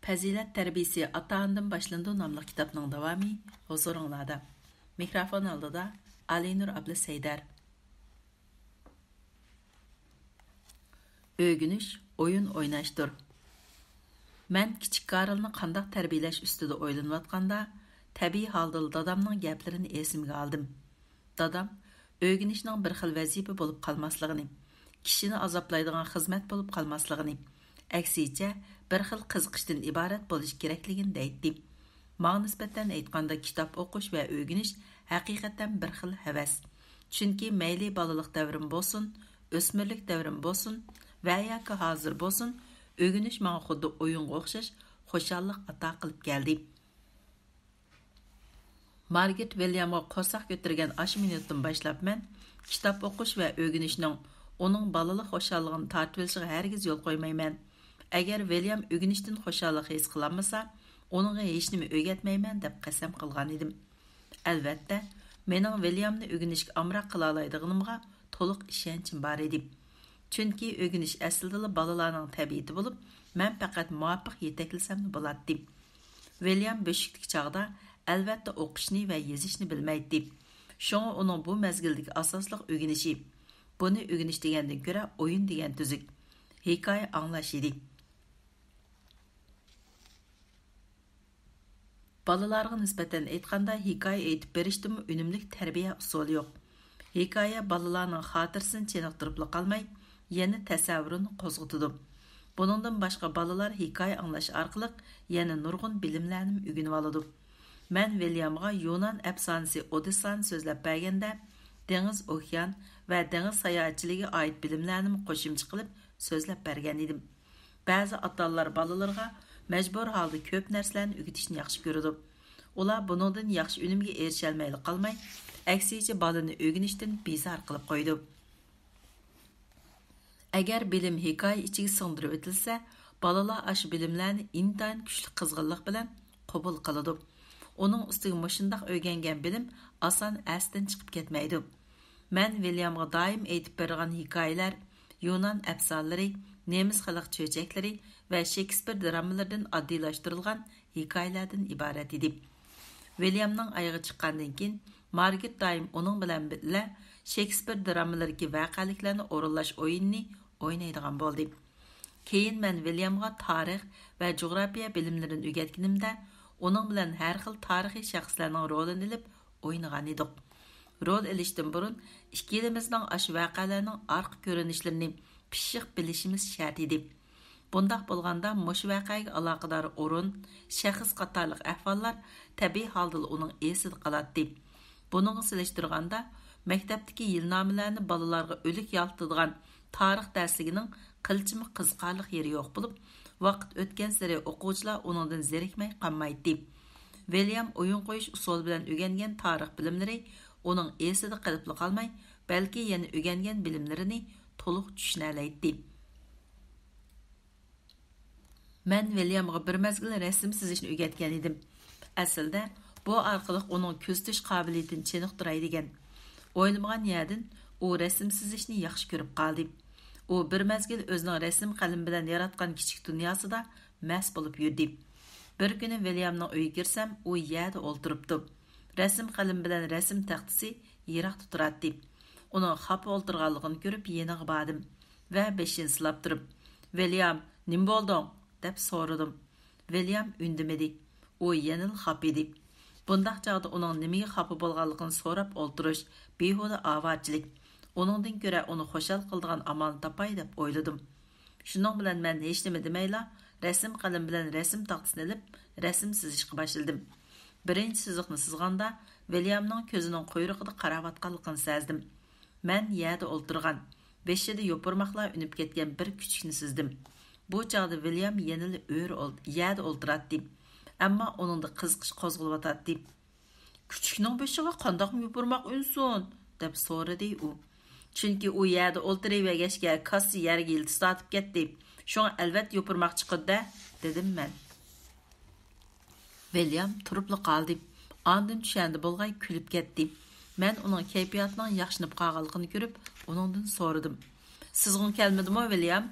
Fazilat tərbiyesi ata-onadan başlandı namlı kitabının davamı huzuringlarda. Mikrofon oldida Alinur abla Seydar. Ögünüş, oyun oynaştır. Mən kichik Karolni qandaq tərbiyələş üstüdə oylanıyotganda, təbii halda dadamның gəplərini esimə aldım. Dadam, ögünüşнең bir xil vəzifə olub qalmasligini, kişini azaplaydigan xizmət olub qalmasligini, əksincə bir xil qiziqishdan iborat bo'lish kerakligini deydi. Mağa nisbatan aytganda kitob o'qish va o'rganish haqiqatan bir xil havas. Chunki mayli bolalik davrim bo'lsin, o'smirlik davrim bo'lsin va yoki hozir bo'lsin, o'rganish menga xuddi o'yinga o'xshash xushallik ato qilib keldi. Margaret Williamga qo'rsoq ko'targan ash minutdan boshlab men kitob o'qish va o'rganishning uning bolalik xushalligini tortib olishiga hargiz yo'l qo'ymayman. Agar William o'rganishdan xushallik his qilmasa, onunğa hech nima o'rgatmayman deb qasam qilgan edim. Albatta, mening Williamni o'rganishga amroq qila oladiganimga to'liq ishonchim bor edi. Chunki o'rganish aslida bolalarning tabiati bo'lib, men faqat muvaffaq yetaklasam bo'ladi. William beshiklik chog'da albatta o'qishni va yozishni bilmaydi. Shunga uning bu mazgildagi asosli o'rganishi, buni o'rganish degandan ko'ra o'yin degan tuzuk, hikoya anglash edi. Balalarga nisbatan aytganda hikoya aytib berishdimi unumli tarbiya usuli yo'q. Hikoya balalarning xotirasini chiniqtirib qolmay, yana tasavvurini qo'zg'atadi. Buningdan boshqa balalar hikoya anglash orqali yana nurg'un bilimlarni o'rganib oladi. Men Williamga Yunan afsonasi Odissani so'zlab berganda, dengiz, okean va dengiz sayohatchiligiga oid bilimlarni qo'shimcha qilib so'zlab bergan edim. Ba'zi ota-onalar balalarga majbur holda ko'p narsalarni o'rgatishni yaxshi ko'radi. Ular buningdan yaxshi unumga erisha olmay qolmay, aksincha balani o'rganishdan bezor qilib qo'ydi. Agar bilim hikoya ichiga singdirib o'tilsa, balalar ash bilimlarni intayin kuchli qizg'inlik bilan qabul qiladi. Uning ustiga mushundaq o'rgangan bilim oson asdan chiqib ketmaydi. Men Williamga doim aytib bergan hikoyalar, Yunan afsonalari, nemis xalq cho'jaklari va Shakespeare dramalardan oddiylashtirilgan hikoyalardan iborat edi. Williamning ayog'i chiqqandan keyin Margaret doim uning bilan birga Shakespeare dramalaridagi voqealiklarni o'rinlash o'yinini o'ynaydigan bo'ldi. Keyin men Williamga tarix va jo'g'rafiya bilimlarini o'rgatganimda, uning bilan har xil tarixiy shaxslarning rolini olib o'ynagan edik. Rol elishdan burun ikkilimizning ash voqealarning orqa ko'rinishlarini pishiq bilishimiz shart edi. Bundaq bo'lganda mush voqeaga aloqador o'rin, shaxs qatorliq ahvollar tabiiy holda uning esida qoladi. Buningga solishtirganda maktabdagi yilnomalarni bolalarga o'lik yaltadigan tarix darsligining qilchimi qiziqarli yeri yo'q bo'lib, vaqt o'tgan sari o'quvchilar uningdan zerikmay qolmaydi. William o'yin qo'yish usuli bilan o'rgangan tarix bilimlari uning esida qolib qolmay, balki yana o'rgangan bilimlarini to'liq tushunoladi. Men Williamga bir mazgil rasm chizishni o'rgatgan edim. Aslida bu orqali uning ko'z tish qobiliyatini chiniqtiray degan. O'ylamagan yerdan u rasm chizishni yaxshi ko'rib qoldi. U bir mazgil o'zining rasm qalami bilan yaratgan kichik dunyosida mast bo'lib yurdi. Bir kuni Williamning uyiga kirsam, u yerda o'ltiribdi. Rasm qalami bilan rasm taxtasi yiroqda turardi. Uning xafa o'ltirganligini ko'rib yeniga bordim va beshini silab turib, "William, nima bo'lding?" deb so'radim. William undamadi. U yanil xafa edi. Bundaq chog'da uning nimaga xafa bo'lganligini so'rab o'ltirish behuda ovarchilik. Uningdan ko'ra uni xushal qildigan amalni topay deb o'yladim. Shuning bilan men hech nima demayla, rasm qalam bilan rasm taxtasini olib, rasm chizishga boshladim. Birinchi chiziqni chizganda Williamning ko'zining quyrug'ida qarayotganligini sezdim. Men yerda o'ltirgan, beshida yopirmoqlar unib ketgan bir kuchukni chizdim. Bu chog'da William yanili yerda o'ltiradi. Ammo uningda qiziqish qo'zg'alyotadi. "Kuchukning beshiga qandoq yopirmoq unsin?" deb so'radi u. Chunki u yerda o'ltiravergachga kassi yerga yiltib tortib ketdi. Shunga albatta yopirmoq chiqdi, dedim men. William turib qoldi. Ondan tushandi bo'lg'ay kulib ketdi. Men uning kayfiyatining yaxshinib qolganligini ko'rib, uningdan so'radim. "Sizga kelmadimi, William?"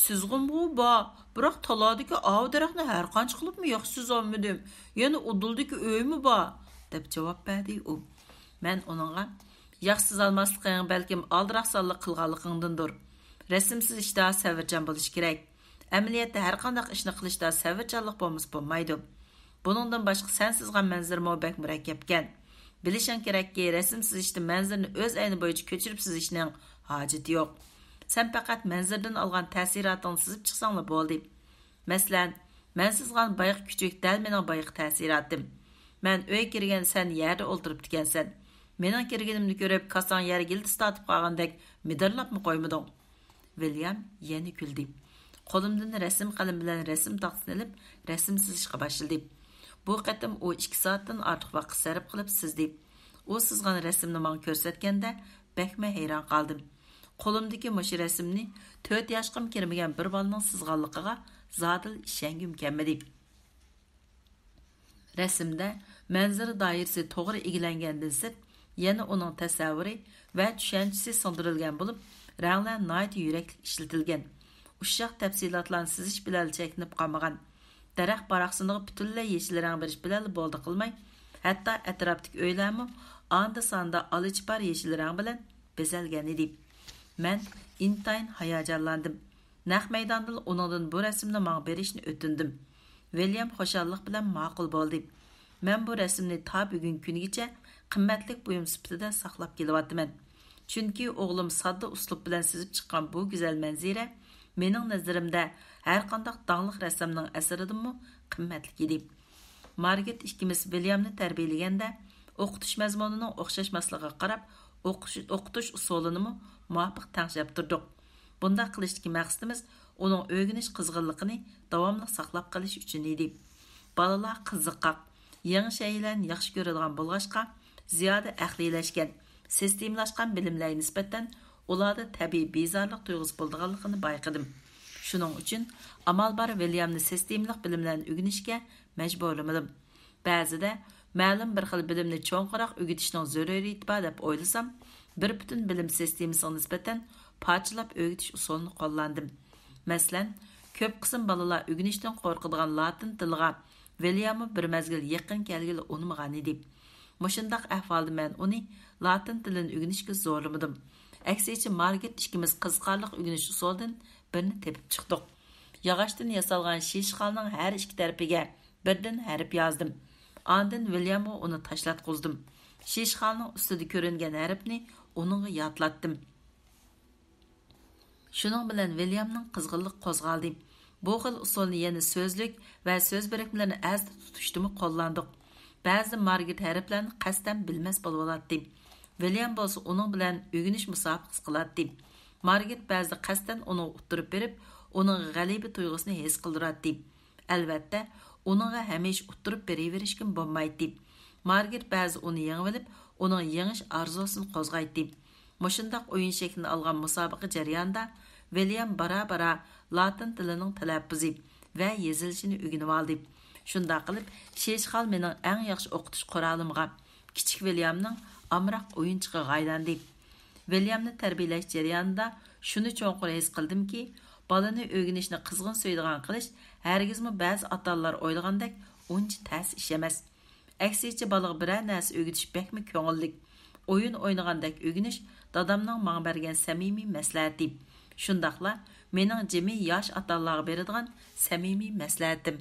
Sizg'im bu, biroq taladagi av daraxtni har qancha qilibmi yaxshi suzolmadim. Yana uduldagi uymi bor, deb javob berdi u. Men uningga yaxshi suzolmasliging balkim aldiraqsonlik qilganligingdandir. Rasmsiz ishda savrchan bo'lish kerak. Amaliyotda har qanday ishni qilishda savrchanlik bo'lmasa bo'lmaydi. Buningdan boshqa sen sizgan manzaramo bak murakkabkan. Bilishing kerakki, rasmsiz ishda manzarni o'z ayni bo'yicha ko'chirib sizishning hojati yo'q. Sen faqat manzardan olgan ta'sirotni sizib chiqsanglar bo'ldi. Masalan, men sizgan bayiq kuchuk dal mening bayiq ta'sirotim. Men uy kirgan sen yerda o'ltirib ekansan. Mening kirganimni ko'rib, kasang yerga iltis tortib qolgandek midirlabmi qo'ymading? William yana kuldi. Qo'limdan rasm qalam bilan rasm taxtasini olib, rasm chizishga boshladi. Bu qatim u 2 soatdan ortiq vaqt sarf qilib sizdi. U sizgan rasmni menga ko'rsatganda bakma hayron qoldim. Qo'limdagi mush rasmni 4 yoshqim kirmagan bir bolaning sizganligiga zodil ishongim kelmadi. Rasmda manzara doirasi to'g'ri egilangandan sirt, yana uning tasavvuri va tushunchasi singdirilgan bo'lib, ranglar nihoyat yurakli ishlatilgan. Uşaq təfsilatlarını sizish bilan cheknib qolmagan. Daraxt baraqsiniga butunlay yeshil rang berish bilan bo'ldi qilmay, hatto atrofdagi uylarmi anda sonda alichbar yeshil rang bilan bezalgan edi. Men intayin hayajonlandim. Naq maydonda uningdan bu rasmni menga berishni o'tindim. William xushallik bilan ma'qul bo'ldi. Men bu rasmni ta bugun kunigacha qimmatli buyum sifatida saqlab kelyapman. Chunki o'g'lim sodda uslub bilan sizib chiqqan bu go'zal manzara mening nazarimda har qanday danglik rassamning asaridanmi qimmatli edi. Margaret ikkimiz Williamni tarbiyalaganda o'qitish mazmunining o'xshashmasligiga qarab, o'qitish usulini muvofiq tanglab turdik. Bunda qilishdagi maqsadimiz uning o'rganish qizg'inligini davomli saqlab qolish uchun edi. Balalar qiziqqaq, yangi shaylarni yaxshi ko'radigan bo'lg'achqa, ziyoda aqliylashgan, sistemlashgan bilimlarga nisbatan ularda tabiiy bezorlik tuyg'usi bo'lganligini bayqadim. Shuning uchun amal bar Williamni sistemlik bilimlarni o'rganishga majburlamadim. Ba'zida ma'lum bir xil bilimni cho'nqiroq o'rgatishning zaruriyati bor deb o'ylasam, bir butun bilim sistemasiga nisbatan parchalab o'rgatish usulini qo'llandim. Masalan, ko'p qism bolalar o'rganishdan qo'rqadigan latin tiliga William bir mazgil yaqin kelgili unmagan edi. Mushundaq ahvolda men uni latin tilini o'rganishga zo'rlamadim. Aksicha Margaret ikkimiz qiziqarli o'rganish usulidan birini tepib chiqdik. Yog'ochdan yasalgan shishxalning har ikki tarafiga birdan harf yozdim. Ondan Williamga uni tashlatqizdim. Shishxalning ustida ko'ringan harfni uningga yodlatdim. Shuning bilan Williamning qizg'inlik qo'zg'aldi. Bu xil usulni yana so'zlik va so'z birikmalarini azda tutishdimi qo'llandik. Ba'zi Margaret harflarni qasddan bilmas bo'lib oladi. William bo'lsa uning bilan o'rganish musobaqasi qiladi. Margaret ba'zida qasddan uni uttirib berib, uning g'alaba tuyg'usini his qildiradi. Albatta, uningga hamisha uttirib beraverishga bo'lmaydi. Margaret ba'zi uni yengib olib, uning yengish orzusini qo'zg'aydi. Mushundaq o'yin shaklini olgan musobaqa jarayonida William bara-bara latin tilining talaffuzi va yozilishini o'rganib oldi. Shunda qilib, sheshxal mening eng yaxshi o'qitish qoralimga, kichik Williamning amroq o'yinchiga aylandi. Williamni tarbiyalash jarayonida shuni cho'nqur his qildimki, bolani o'rganishni qizg'in so'ydigan qilish hargizmi ba'zi ota-onalar o'ylagandek uncha tas ish emas. Aksicha bolaga biror narsa o'rgatish bekmi ko'ngillik. O'yin o'ynagandek o'rganish dadamning menga bergan samimiy maslahati. Shundaqla mening jimi yosh ota-onalarga beradigan samimiy maslahatim.